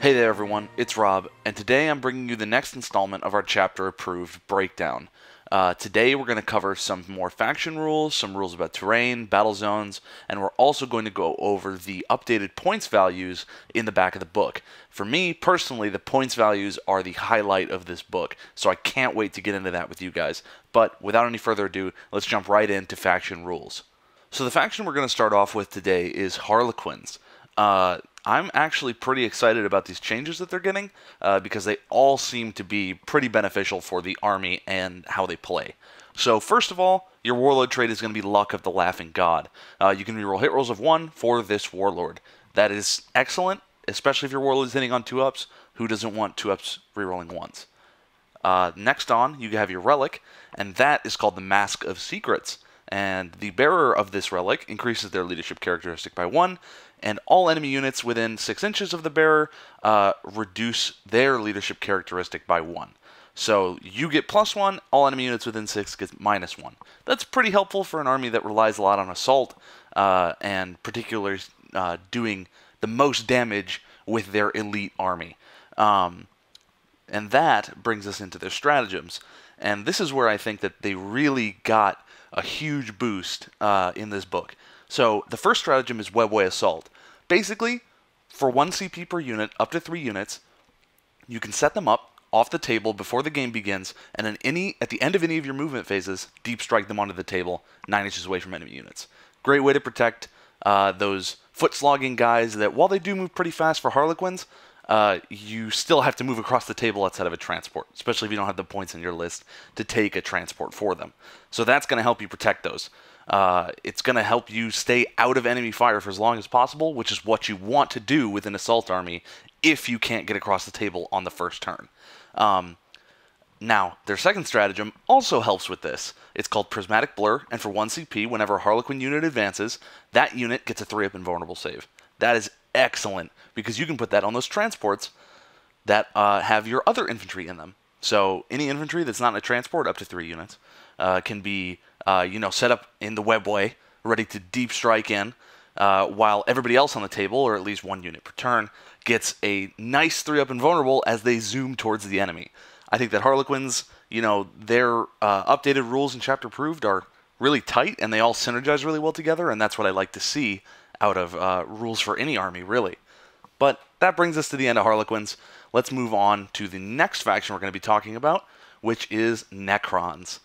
Hey there everyone, it's Rob, and today I'm bringing you the next installment of our chapter approved breakdown. Today we're going to cover some more faction rules, some rules about terrain, battle zones, and we're also going to go over the updated points values in the back of the book. For me, personally, the points values are the highlight of this book, so I can't wait to get into that with you guys. But without any further ado, let's jump right into faction rules. So the faction we're going to start off with today is Harlequins. I'm actually pretty excited about these changes that they're getting because they all seem to be pretty beneficial for the army and how they play. So first of all, your warlord trait is going to be Luck of the Laughing God. You can reroll hit rolls of 1 for this warlord. That is excellent, especially if your warlord is hitting on 2-ups. Who doesn't want 2-ups rerolling 1s? Next on, you have your relic, and that is called the Mask of Secrets. And the bearer of this relic increases their leadership characteristic by 1, and all enemy units within 6 inches of the bearer reduce their leadership characteristic by 1. So you get +1, all enemy units within 6 get -1. That's pretty helpful for an army that relies a lot on assault, and particularly doing the most damage with their elite army. And that brings us into their stratagems. And this is where I think that they really got a huge boost in this book. So the first stratagem is Webway Assault. Basically, for 1 CP per unit, up to 3 units, you can set them up off the table before the game begins, and then at the end of any of your movement phases, deep strike them onto the table 9 inches away from enemy units. Great way to protect those foot-slogging guys that, while they do move pretty fast for Harlequins, you still have to move across the table outside of a transport, especially if you don't have the points in your list to take a transport for them. So that's going to help you protect those. It's going to help you stay out of enemy fire for as long as possible, which is what you want to do with an assault army if you can't get across the table on the first turn. Now, their second stratagem also helps with this. It's called Prismatic Blur, and for 1 CP, whenever a Harlequin unit advances, that unit gets a 3-up invulnerable save. That is excellent, because you can put that on those transports that have your other infantry in them. So any infantry that's not in a transport, up to 3 units, can be set up in the webway, ready to deep strike in, while everybody else on the table, or at least 1 unit per turn, gets a nice 3-up invulnerable as they zoom towards the enemy. I think that Harlequins, their updated rules in Chapter Approved are really tight, and they all synergize really well together, and that's what I like to see out of rules for any army, really. But that brings us to the end of Harlequins. Let's move on to the next faction we're going to be talking about, which is Necrons.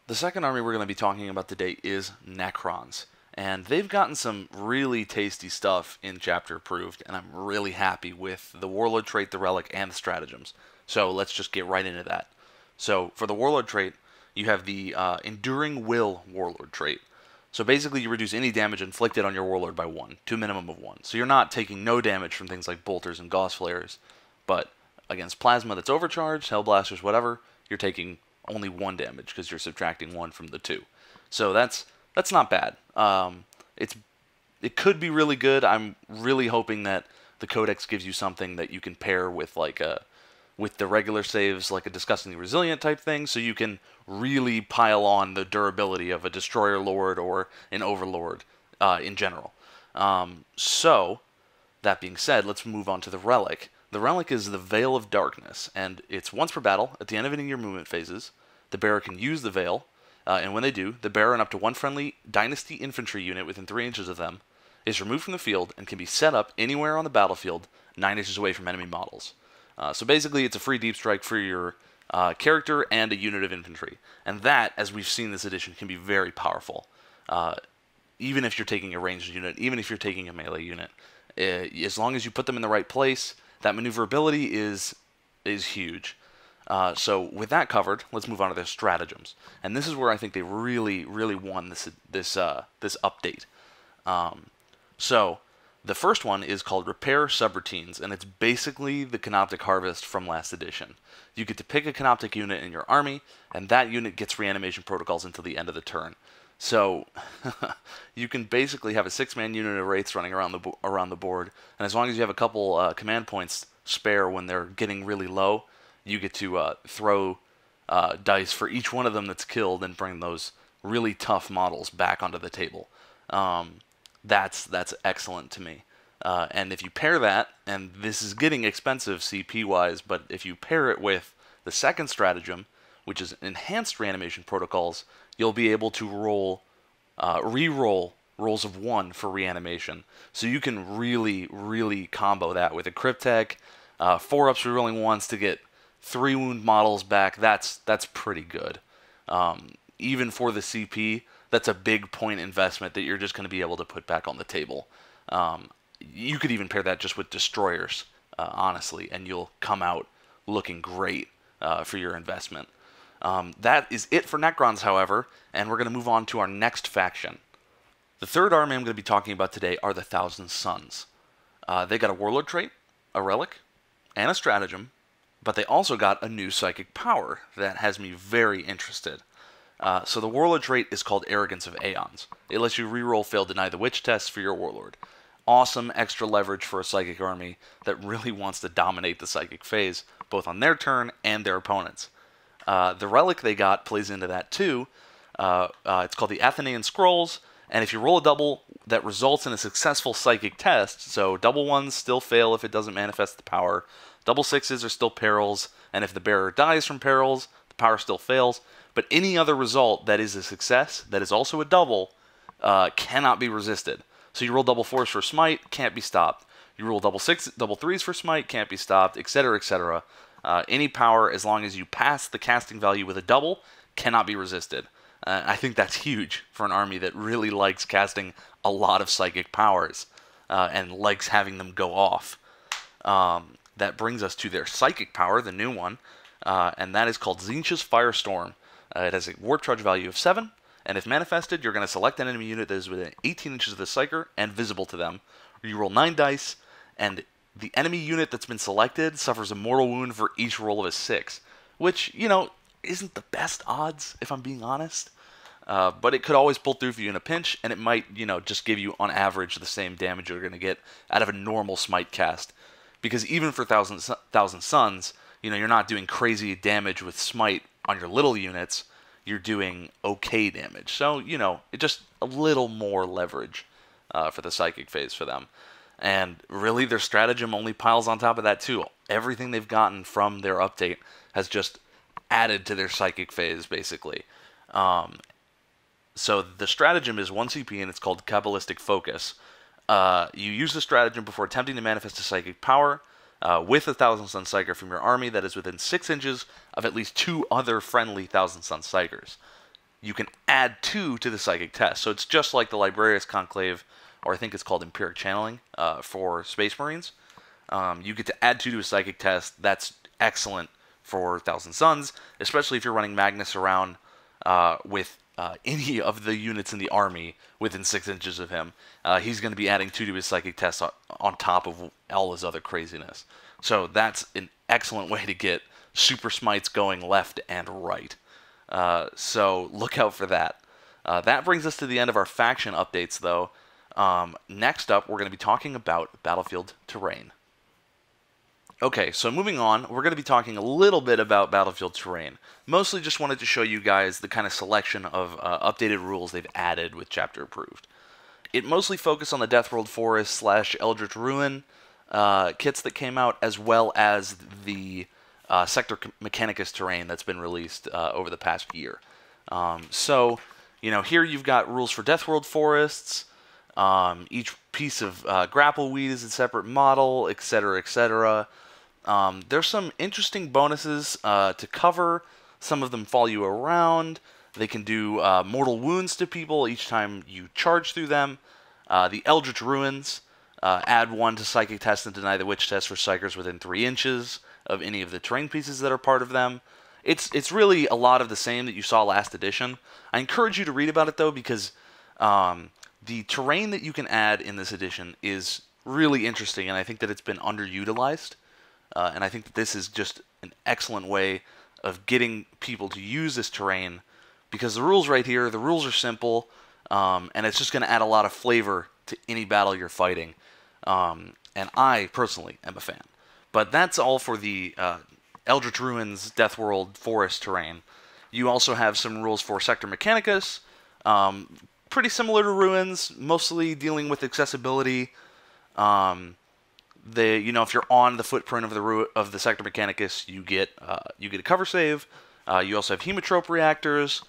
The second army we're going to be talking about today is Necrons, and they've gotten some really tasty stuff in Chapter Approved, and I'm really happy with the Warlord trait, the Relic, and the stratagems. So let's just get right into that. So for the Warlord trait, you have the Enduring Will Warlord trait. So basically you reduce any damage inflicted on your Warlord by 1, to a minimum of 1. So you're not taking no damage from things like Bolters and Gauss Flares, but against Plasma that's overcharged, Hellblasters, whatever, you're taking only 1 damage because you're subtracting 1 from the 2. So that's not bad. It could be really good. I'm really hoping that the Codex gives you something that you can pair with with the regular saves, like a Disgustingly Resilient type thing, so you can really pile on the durability of a Destroyer Lord or an Overlord in general. So, that being said, let's move on to the Relic. The Relic is the Veil of Darkness, and it's once per battle. At the end of any of your movement phases, the bearer can use the Veil, and when they do, the bearer and up to 1 friendly Dynasty infantry unit within 3 inches of them is removed from the field and can be set up anywhere on the battlefield 9 inches away from enemy models. So basically, it's a free deep strike for your character and a unit of infantry. And that, as we've seen this edition, can be very powerful. Even if you're taking a ranged unit, even if you're taking a melee unit. As long as you put them in the right place, that maneuverability is huge. So with that covered, let's move on to their stratagems. And this is where I think they really, really won this update. So the first one is called Repair Subroutines, and it's basically the Canoptic Harvest from last edition. You get to pick a Canoptic unit in your army, and that unit gets reanimation protocols until the end of the turn. So you can basically have a 6-man unit of Wraiths running around the board, and as long as you have a couple command points spare when they're getting really low, you get to throw dice for each one of them that's killed and bring those really tough models back onto the table. That's excellent to me. And if you pair that, and this is getting expensive CP-wise, but if you pair it with the second stratagem, which is enhanced reanimation protocols, you'll be able to re-roll rolls of 1 for reanimation. So you can really, really combo that with a Cryptek, 4-ups rerolling once to get 3 wound models back. That's pretty good. Even for the CP, that's a big point investment that you're just going to be able to put back on the table. You could even pair that just with destroyers, honestly, and you'll come out looking great for your investment. That is it for Necrons, however, and we're going to move on to our next faction. The third army I'm going to be talking about today are the Thousand Suns. They got a Warlord trait, a Relic, and a Stratagem, but they also got a new Psychic Power that has me very interested. So the Warlord trait is called Arrogance of Aeons. It lets you reroll fail deny the Witch test for your Warlord. Awesome extra leverage for a Psychic army that really wants to dominate the Psychic phase, both on their turn and their opponents. The Relic they got plays into that too. It's called the Athenaean Scrolls, and if you roll a double that results in a successful Psychic test, so double ones still fail if it doesn't manifest the power, double sixes are still perils, and if the bearer dies from perils, the power still fails, but any other result that is a success, that is also a double, cannot be resisted. So you roll double fours for smite, can't be stopped. You roll double threes for smite, can't be stopped, etc., etc. Any power, as long as you pass the casting value with a double, cannot be resisted. I think that's huge for an army that really likes casting a lot of psychic powers and likes having them go off. That brings us to their psychic power, the new one, and that is called Tzeentch's Firestorm. It has a warp charge value of 7, and if manifested, you're going to select an enemy unit that is within 18 inches of the Psyker and visible to them. You roll 9 dice, and the enemy unit that's been selected suffers a mortal wound for each roll of a 6, which, you know, isn't the best odds, if I'm being honest. But it could always pull through for you in a pinch, and it might, you know, just give you, on average, the same damage you're going to get out of a normal smite cast. Because even for Thousand Suns, you know, you're not doing crazy damage with smite on your little units. You're doing okay damage. So, you know, it just a little more leverage for the psychic phase for them. And really, their stratagem only piles on top of that, too. Everything they've gotten from their update has just added to their psychic phase, basically. So the stratagem is 1 CP, and it's called Kabbalistic Focus. You use the stratagem before attempting to manifest a psychic power with a Thousand Sun Psyker from your army that is within 6 inches of at least 2 other friendly Thousand Sun Psykers. You can add 2 to the psychic test. So it's just like the Librarius Conclave, or I think it's called Empiric Channeling for Space Marines. You get to add 2 to a psychic test. That's excellent for Thousand Suns, especially if you're running Magnus around with any of the units in the army within 6 inches of him. He's going to be adding 2 to his psychic test on top of all his other craziness. So that's an excellent way to get super smites going left and right. So look out for that. That brings us to the end of our faction updates, though. Next up, we're going to be talking about battlefield terrain. Okay, so moving on, we're going to be talking a little bit about battlefield terrain. Mostly just wanted to show you guys the kind of selection of updated rules they've added with Chapter Approved. It mostly focused on the Deathworld Forest / Eldritch Ruin kits that came out, as well as the Sector Mechanicus terrain that's been released over the past year. So, you know, here you've got rules for Deathworld Forests. Each piece of grapple weed is a separate model, etc., etc. There's some interesting bonuses to cover. Some of them follow you around. They can do mortal wounds to people each time you charge through them. The Eldritch Ruins add 1 to Psychic Test and deny the Witch Test for Psykers within 3 inches of any of the terrain pieces that are part of them. It's really a lot of the same that you saw last edition. I encourage you to read about it, though, because the terrain that you can add in this edition is really interesting, and I think that it's been underutilized. And I think that this is just an excellent way of getting people to use this terrain, because the rules right here, the rules are simple, and it's just going to add a lot of flavor to any battle you're fighting. And I, personally, am a fan. But that's all for the Eldritch Ruins, Deathworld, Forest terrain. You also have some rules for Sector Mechanicus, pretty similar to Ruins, mostly dealing with accessibility. If you're on the footprint of the Sector Mechanicus, you get a cover save. You also have Hemotrope reactors,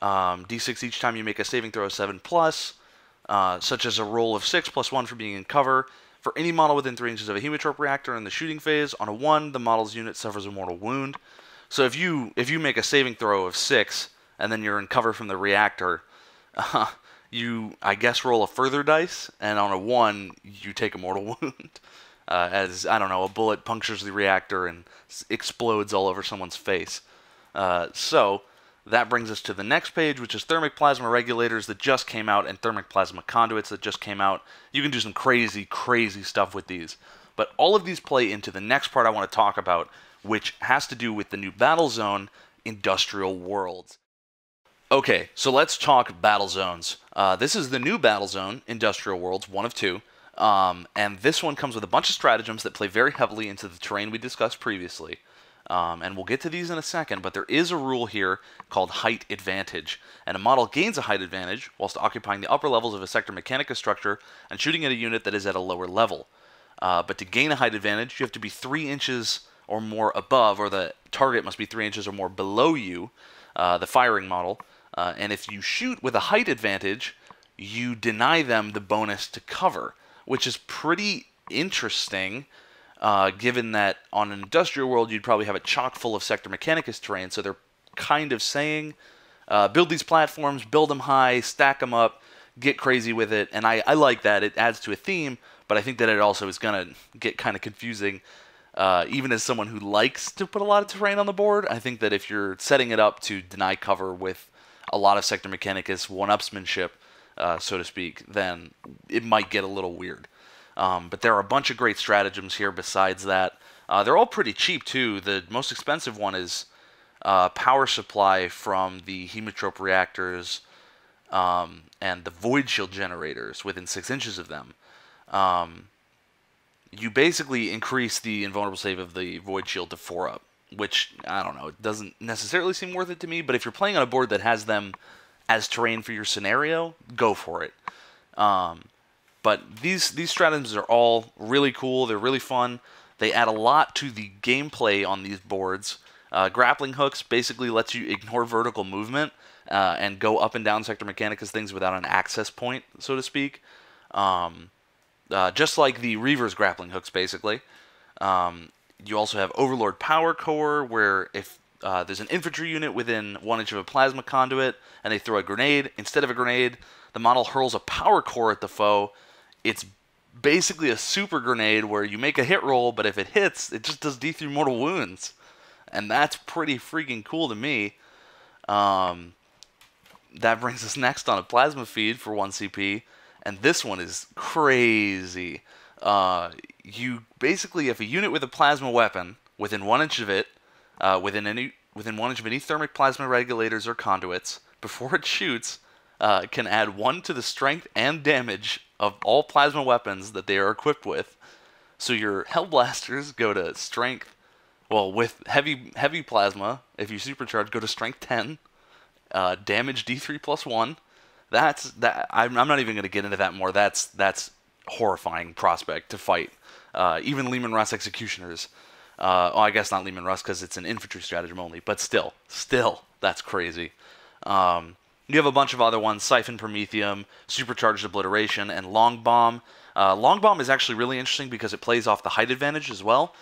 D6 each time you make a saving throw of 7+, such as a roll of 6+1 for being in cover. For any model within 3 inches of a Hemotrope reactor in the shooting phase, on a 1, the model's unit suffers a mortal wound. So if you make a saving throw of 6 and then you're in cover from the reactor, you, I guess, roll a further dice, and on a 1, you take a mortal wound. As, I don't know, a bullet punctures the reactor and explodes all over someone's face. So that brings us to the next page, which is Thermic Plasma Regulators that just came out and Thermic Plasma Conduits that just came out. You can do some crazy, crazy stuff with these. But all of these play into the next part I want to talk about, which has to do with the new Battle Zone, Industrial Worlds. Okay, so let's talk Battle Zones. This is the new Battle Zone, Industrial Worlds, 1 of 2. And this one comes with a bunch of stratagems that play very heavily into the terrain we discussed previously. And we'll get to these in a second, but there is a rule here called Height Advantage. And a model gains a height advantage whilst occupying the upper levels of a Sector Mechanicus structure and shooting at a unit that is at a lower level. But to gain a height advantage, you have to be 3 inches or more above, or the target must be 3 inches or more below you, the firing model. And if you shoot with a height advantage, you deny them the bonus to cover, which is pretty interesting, given that on an industrial world you'd probably have it chock full of Sector Mechanicus terrain. So they're kind of saying, build these platforms, build them high, stack them up, get crazy with it. And I like that. It adds to a theme, but I think that it also is going to get kind of confusing. Even as someone who likes to put a lot of terrain on the board, I think that if you're setting it up to deny cover with a lot of Sector Mechanicus one-upsmanship, so to speak, then it might get a little weird. But there are a bunch of great stratagems here besides that. They're all pretty cheap, too. The most expensive one is power supply from the Hemotrope reactors and the Void Shield generators within 6 inches of them. You basically increase the invulnerable save of the Void Shield to 4-up, which, I don't know, it doesn't necessarily seem worth it to me, but if you're playing on a board that has them as terrain for your scenario, go for it. But these stratagems are all really cool. They're really fun. They add a lot to the gameplay on these boards. Grappling hooks basically lets you ignore vertical movement and go up and down Sector Mechanicus things without an access point, so to speak. Just like the Reaver's grappling hooks, basically. You also have Overlord Power Core, where if there's an infantry unit within 1 inch of a plasma conduit and they throw a grenade, instead of a grenade, the model hurls a power core at the foe. It's basically a super grenade where you make a hit roll, but if it hits, it just does D3 mortal wounds. And that's pretty freaking cool to me. That brings us next on a plasma feed for 1 CP, and this one is crazy. You basically, if a unit with a plasma weapon within 1 inch of it, within 1 inch of any thermic plasma regulators or conduits, before it shoots, can add 1 to the strength and damage of all plasma weapons that they are equipped with. So your Hellblasters go to strength, well, with heavy plasma, if you supercharge, go to strength 10, damage D3 plus 1. I'm not even going to get into that more. That's horrifying prospect to fight. Even Lehman Russ Executioners. Well, I guess not Lehman Russ because it's an infantry stratagem only, but still, that's crazy. You have a bunch of other ones, Siphon Prometheum, Supercharged Obliteration, and Long Bomb. Long Bomb is actually really interesting because it plays off the height advantage as well,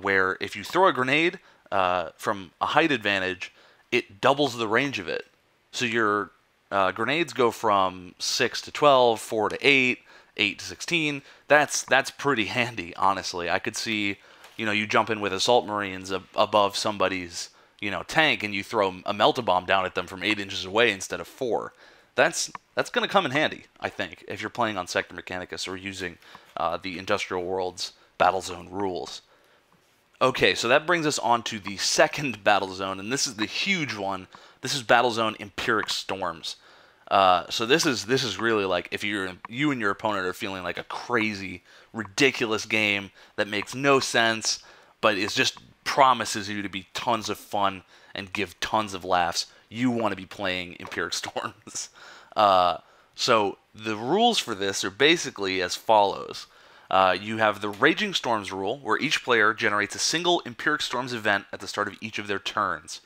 where if you throw a grenade from a height advantage, it doubles the range of it. So your grenades go from 6 to 12, 4 to 8, 8 to 16. That's pretty handy, honestly. I could see, you jump in with Assault Marines above somebody's tank, and you throw a melt-a-bomb down at them from 8 inches away instead of 4. That's going to come in handy, I think, if you're playing on Sector Mechanicus or using the Industrial Worlds Battle Zone rules. Okay, so that brings us on to the second Battle Zone, and this is the huge one. This is Battle Zone Empiric Storms. So this is really like if you and your opponent are feeling like a crazy, ridiculous game that makes no sense, but it just promises you to be tons of fun and give tons of laughs. You want to be playing Empiric Storms. So the rules for this are basically as follows. You have the Raging Storms rule, where each player generates a single Empiric Storms event at the start of each of their turns.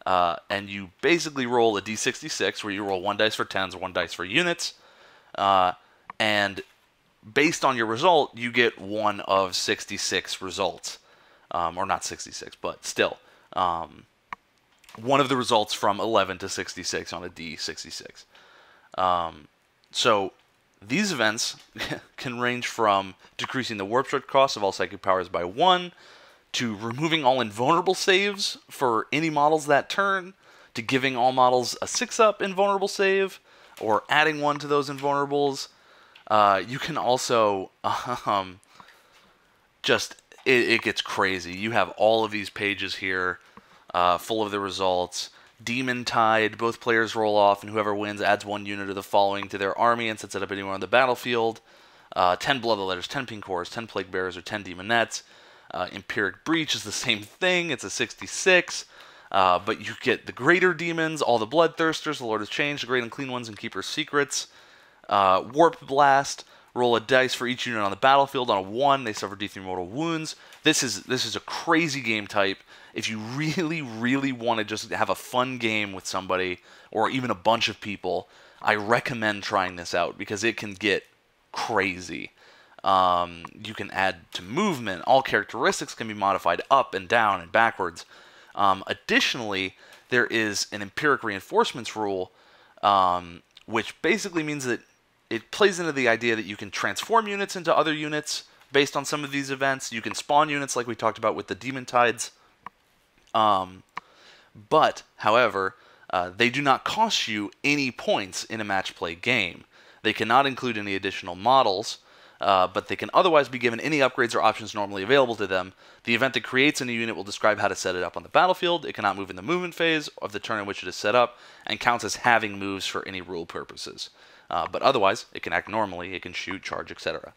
And you basically roll a d66, where you roll 1 dice for 10s, 1 dice for units. And based on your result, you get one of 66 results. Or not 66, but still. One of the results from 11 to 66 on a d66. So these events can range from decreasing the warp strike cost of all psychic powers by 1, to removing all invulnerable saves for any models that turn, to giving all models a 6-up invulnerable save, or adding 1 to those invulnerables. You can also it gets crazy. You have all of these pages here full of the results. Demon Tide, both players roll off, and whoever wins adds 1 unit of the following to their army and sets it up anywhere on the battlefield. 10 Bloodletters, 10 Pink Horrors, 10 Plague Bearers, or 10 Demonettes. Empiric Breach is the same thing. It's a 66. But you get the Greater Demons, all the Bloodthirsters, the Lord of Change, the Great and Clean Ones, and Keeper's Secrets. Warp Blast, roll a dice for each unit on the battlefield. On a 1, they suffer D3 mortal wounds. This is a crazy game type. If you really, really want to just have a fun game with somebody, or even a bunch of people, I recommend trying this out, because it can get crazy. You can add to movement. All characteristics can be modified up and down and backwards. Additionally, there is an empiric reinforcements rule, which basically means that it plays into the idea that you can transform units into other units based on some of these events. You can spawn units like we talked about with the Demon Tides. But, however, they do not cost you any points in a match play game. They cannot include any additional models, but they can otherwise be given any upgrades or options normally available to them. The event that creates a new unit will describe how to set it up on the battlefield. It cannot move in the movement phase of the turn in which it is set up, and counts as having moves for any rule purposes. But otherwise, it can act normally, it can shoot, charge, etc.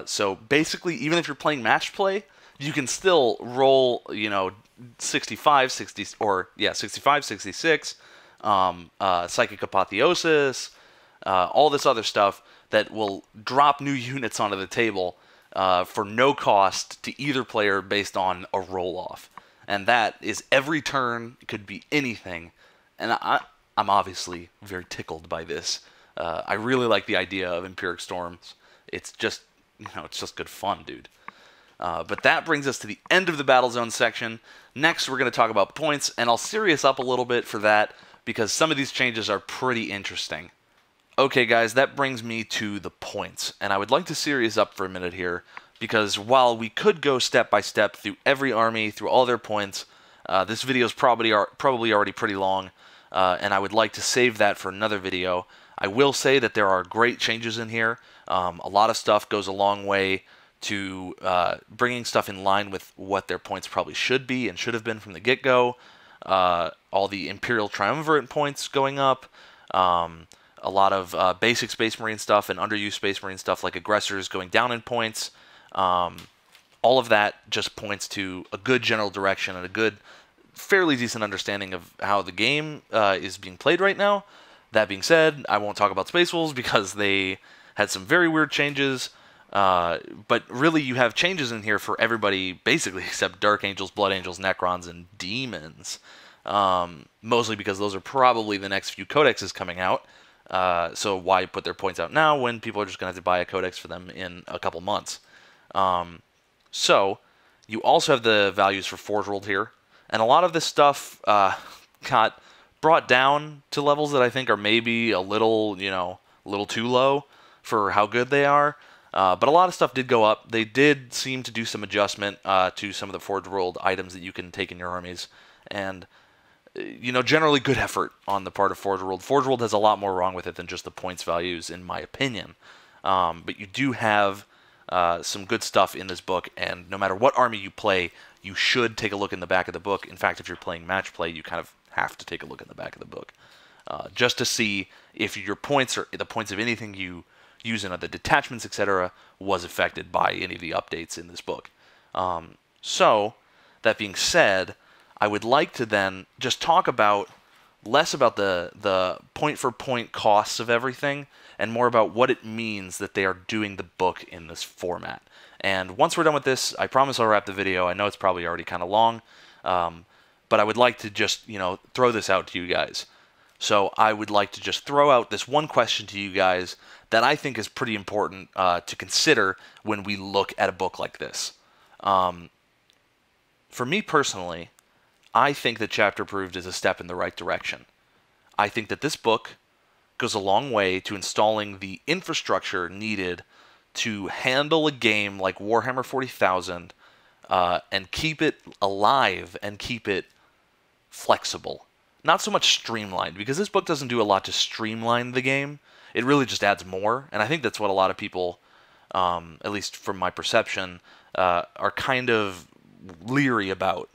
So basically, even if you're playing match play, you can still roll, 65, 66, Psychic Apotheosis, all this other stuff that will drop new units onto the table for no cost to either player based on a roll-off. And that is every turn. It could be anything. And I'm obviously very tickled by this. I really like the idea of Empiric Storms. It's just, it's just good fun, dude. But that brings us to the end of the Battle Zone section. Next, we're going to talk about points, and I'll serious up a little bit for that, because some of these changes are pretty interesting. Okay, guys, that brings me to the points, and I would like to serious up for a minute here, because while we could go step by step through every army, through all their points, this video is probably already pretty long, and I would like to save that for another video. I will say that there are great changes in here. A lot of stuff goes a long way to bringing stuff in line with what their points probably should be and should have been from the get-go. All the Imperial Triumvirate points going up. A lot of basic Space Marine stuff and underused Space Marine stuff like Aggressors going down in points. All of that just points to a good general direction and a good, fairly decent understanding of how the game is being played right now. That being said, I won't talk about Space Wolves because they had some very weird changes. But really, you have changes in here for everybody, basically, except Dark Angels, Blood Angels, Necrons, and Demons. Mostly because those are probably the next few codexes coming out. So why put their points out now when people are just going to have to buy a codex for them in a couple months? So you also have the values for Forge World here. And a lot of this stuff got brought down to levels that I think are maybe a little, a little too low for how good they are. But a lot of stuff did go up. They did seem to do some adjustment to some of the Forge World items that you can take in your armies. And, generally good effort on the part of Forge World. Forge World has a lot more wrong with it than just the points values, in my opinion. But you do have some good stuff in this book, and no matter what army you play, you should take a look in the back of the book. In fact, if you're playing match play, you kind of have to take a look in the back of the book. Just to see if your points, or the points of anything you use in other detachments, etc., was affected by any of the updates in this book. So, that being said, I would like to then just talk about less about the point for point costs of everything and more about what it means that they are doing the book in this format. And once we're done with this, I promise I'll wrap the video. I know it's probably already kind of long, but I would like to just, throw this out to you guys. So I would like to just throw out this one question to you guys that I think is pretty important to consider when we look at a book like this. For me personally, I think that Chapter Approved is a step in the right direction. I think that this book goes a long way to installing the infrastructure needed to handle a game like Warhammer 40,000 and keep it alive and keep it flexible. Not so much streamlined, because this book doesn't do a lot to streamline the game. It really just adds more, and I think that's what a lot of people, at least from my perception, are kind of leery about.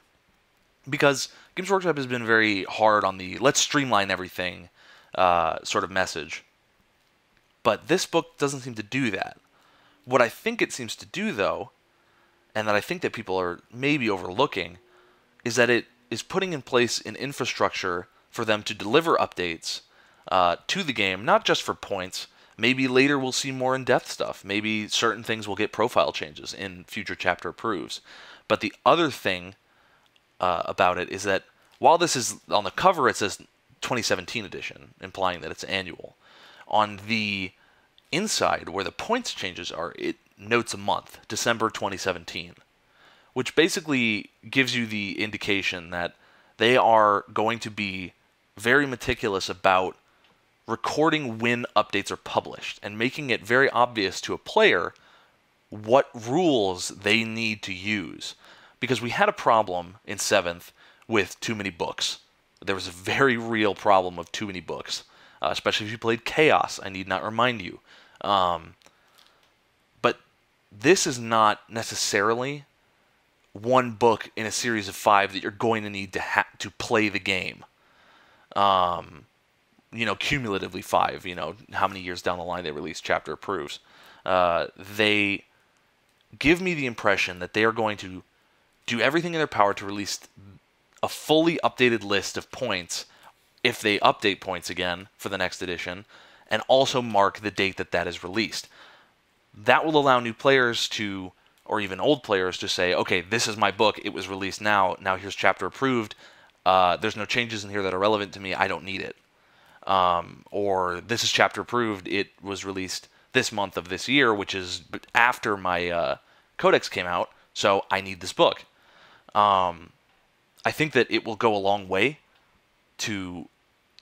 Because Games Workshop has been very hard on the let's streamline everything sort of message. But this book doesn't seem to do that. What I think it seems to do, though, and that I think that people are maybe overlooking, is that it is putting in place an infrastructure for them to deliver updates to the game, not just for points. Maybe later we'll see more in-depth stuff. Maybe certain things will get profile changes in future chapter approves. But the other thing about it is that while this is on the cover, it says 2017 edition, implying that it's annual. On the inside, where the points changes are, it notes a month, December 2017, which basically gives you the indication that they are going to be very meticulous about recording when updates are published and making it very obvious to a player what rules they need to use. Because we had a problem in 7th with too many books. There was a very real problem of too many books, especially if you played Chaos, I need not remind you. But this is not necessarily one book in a series of 5 that you're going to need to play the game. Cumulatively 5, how many years down the line they release chapter approves. They give me the impression that they are going to do everything in their power to release a fully updated list of points if they update points again for the next edition, and also mark the date that that is released. That will allow new players to, or even old players, to say, okay, this is my book, it was released now here's chapter approved, there's no changes in here that are relevant to me, I don't need it. Or this is chapter approved, it was released this month of this year, which is after my codex came out, so I need this book. I think that it will go a long way to,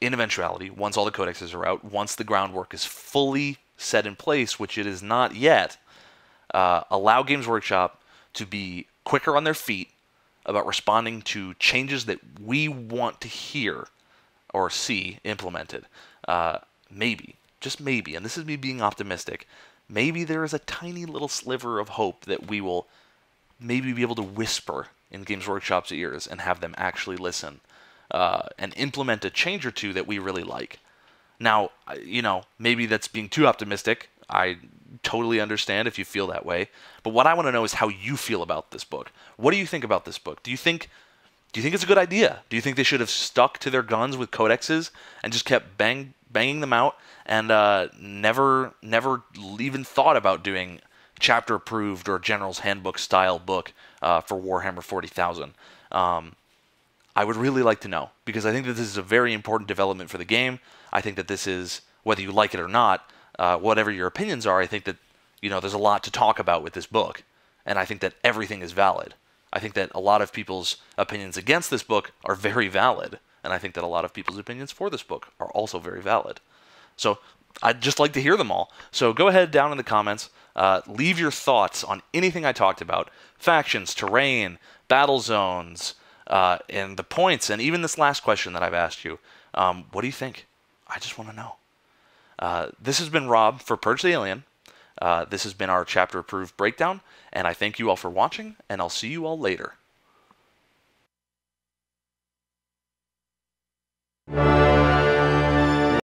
in eventuality, once all the codexes are out, once the groundwork is fully set in place, which it is not yet, allow Games Workshop to be quicker on their feet about responding to changes that we want to hear or see implemented. Maybe, just maybe, and this is me being optimistic, maybe there is a tiny little sliver of hope that we will maybe be able to whisper in Games Workshop's ears and have them actually listen and implement a change or two that we really like. Now, maybe that's being too optimistic. I totally understand if you feel that way. But what I want to know is how you feel about this book. What do you think about this book? Do you think it's a good idea? Do you think they should have stuck to their guns with codexes and just kept banging them out and never even thought about doing chapter approved or General's Handbook style book for Warhammer 40,000? I would really like to know, because I think that this is a very important development for the game. I think that this is, whether you like it or not, whatever your opinions are, I think that there's a lot to talk about with this book, and I think that everything is valid. I think that a lot of people's opinions against this book are very valid, and I think that a lot of people's opinions for this book are also very valid. So I'd just like to hear them all. So go ahead down in the comments, leave your thoughts on anything I talked about: factions, terrain, battle zones, and the points, and even this last question that I've asked you. What do you think? I just want to know. This has been Rob for Purge the Alien. This has been our chapter approved breakdown, and I thank you all for watching, and I'll see you all later.